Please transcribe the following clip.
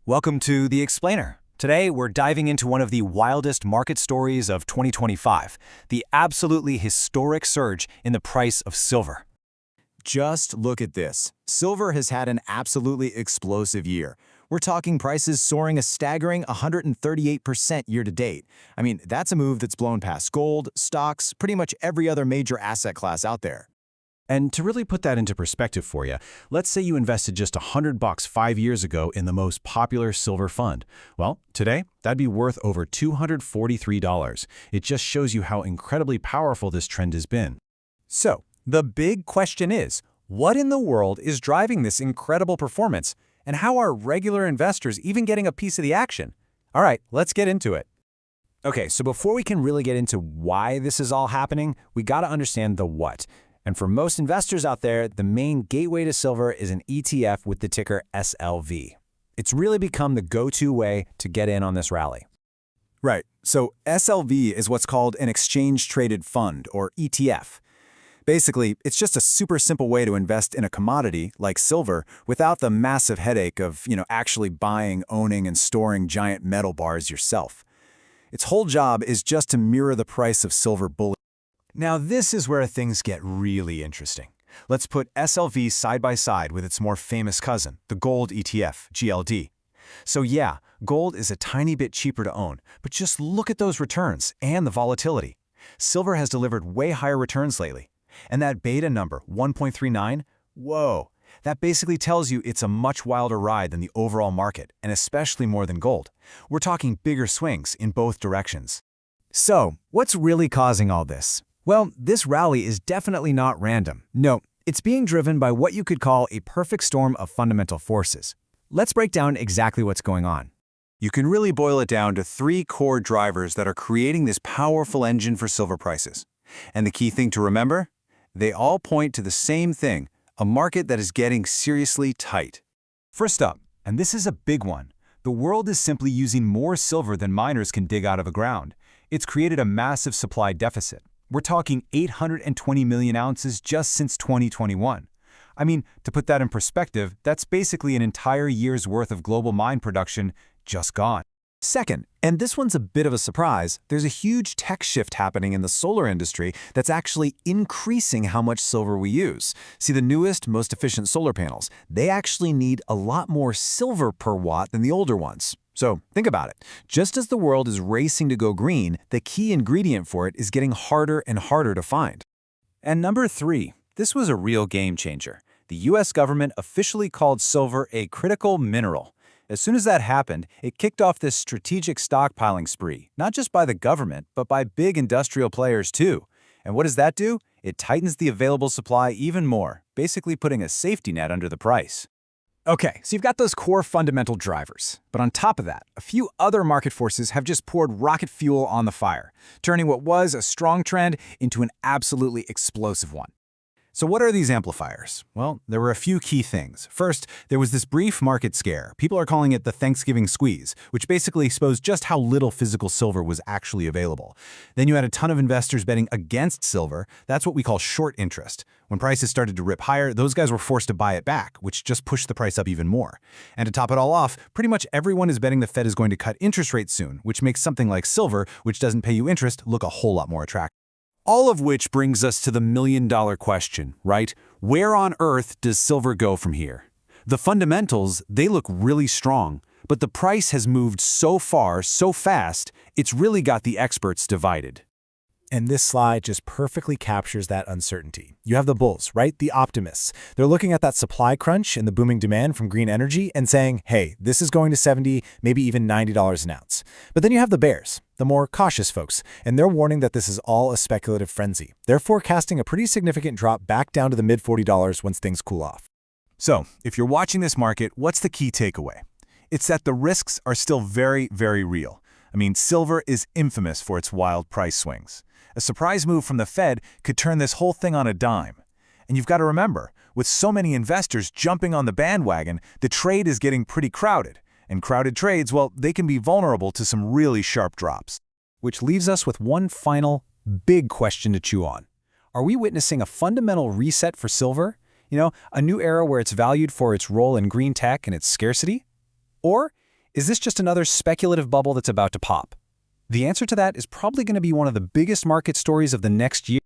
Welcome to The Explainer. Today, we're diving into one of the wildest market stories of 2025, the absolutely historic surge in the price of silver. Just look at this. Silver has had an absolutely explosive year. We're talking prices soaring a staggering 138% year to date. I mean, that's a move that's blown past gold, stocks, pretty much every other major asset class out there. And to really put that into perspective for you, let's say you invested just $100 5 years ago in the most popular silver fund. Well, today, that'd be worth over $243. It just shows you how incredibly powerful this trend has been. So, the big question is, what in the world is driving this incredible performance, and how are regular investors even getting a piece of the action? All right, let's get into it. Okay, so before we can really get into why this is all happening, we got to understand the what. And for most investors out there, the main gateway to silver is an ETF with the ticker SLV. It's really become the go-to way to get in on this rally. Right, so SLV is what's called an exchange-traded fund, or ETF. Basically, it's just a super simple way to invest in a commodity, like silver, without the massive headache of, actually buying, owning, and storing giant metal bars yourself. Its whole job is just to mirror the price of silver bullion. Now, this is where things get really interesting. Let's put SLV side by side with its more famous cousin, the gold ETF, GLD. So yeah, gold is a tiny bit cheaper to own, but just look at those returns and the volatility. Silver has delivered way higher returns lately. And that beta number, 1.39, whoa, that basically tells you it's a much wilder ride than the overall market, and especially more than gold. We're talking bigger swings in both directions. So, what's really causing all this? Well, this rally is definitely not random. No, it's being driven by what you could call a perfect storm of fundamental forces. Let's break down exactly what's going on. You can really boil it down to three core drivers that are creating this powerful engine for silver prices. And the key thing to remember? They all point to the same thing, a market that is getting seriously tight. First up, and this is a big one, the world is simply using more silver than miners can dig out of the ground. It's created a massive supply deficit. We're talking 820 million ounces just since 2021. I mean, to put that in perspective, that's basically an entire year's worth of global mine production just gone. Second, and this one's a bit of a surprise, there's a huge tech shift happening in the solar industry that's actually increasing how much silver we use. See, the newest, most efficient solar panels, they actually need a lot more silver per watt than the older ones. So think about it. Just as the world is racing to go green, the key ingredient for it is getting harder and harder to find. And number three, this was a real game changer. The US government officially called silver a critical mineral. As soon as that happened, it kicked off this strategic stockpiling spree, not just by the government, but by big industrial players too. And what does that do? It tightens the available supply even more, basically putting a safety net under the price. Okay, so you've got those core fundamental drivers. But on top of that, a few other market forces have just poured rocket fuel on the fire, turning what was a strong trend into an absolutely explosive one. So what are these amplifiers? Well, there were a few key things. First, there was this brief market scare. People are calling it the Thanksgiving squeeze, which basically exposed just how little physical silver was actually available. Then you had a ton of investors betting against silver. That's what we call short interest. When prices started to rip higher, those guys were forced to buy it back, which just pushed the price up even more. And to top it all off, pretty much everyone is betting the Fed is going to cut interest rates soon, which makes something like silver, which doesn't pay you interest, look a whole lot more attractive. All of which brings us to the million-dollar question, right? Where on earth does silver go from here? The fundamentals, they look really strong, but the price has moved so far, so fast, it's really got the experts divided. And this slide just perfectly captures that uncertainty. You have the bulls, right? The optimists. They're looking at that supply crunch and the booming demand from green energy and saying, hey, this is going to $70, maybe even $90 an ounce. But then you have the bears, the more cautious folks, and they're warning that this is all a speculative frenzy. They're forecasting a pretty significant drop back down to the mid-$40 once things cool off. So, if you're watching this market, what's the key takeaway? It's that the risks are still very, very real. I mean, silver is infamous for its wild price swings. A surprise move from the Fed could turn this whole thing on a dime. And you've got to remember, with so many investors jumping on the bandwagon, the trade is getting pretty crowded. And crowded trades, well, they can be vulnerable to some really sharp drops. Which leaves us with one final, big question to chew on. Are we witnessing a fundamental reset for silver? A new era where it's valued for its role in green tech and its scarcity? Or Is this just another speculative bubble that's about to pop? The answer to that is probably going to be one of the biggest market stories of the next year.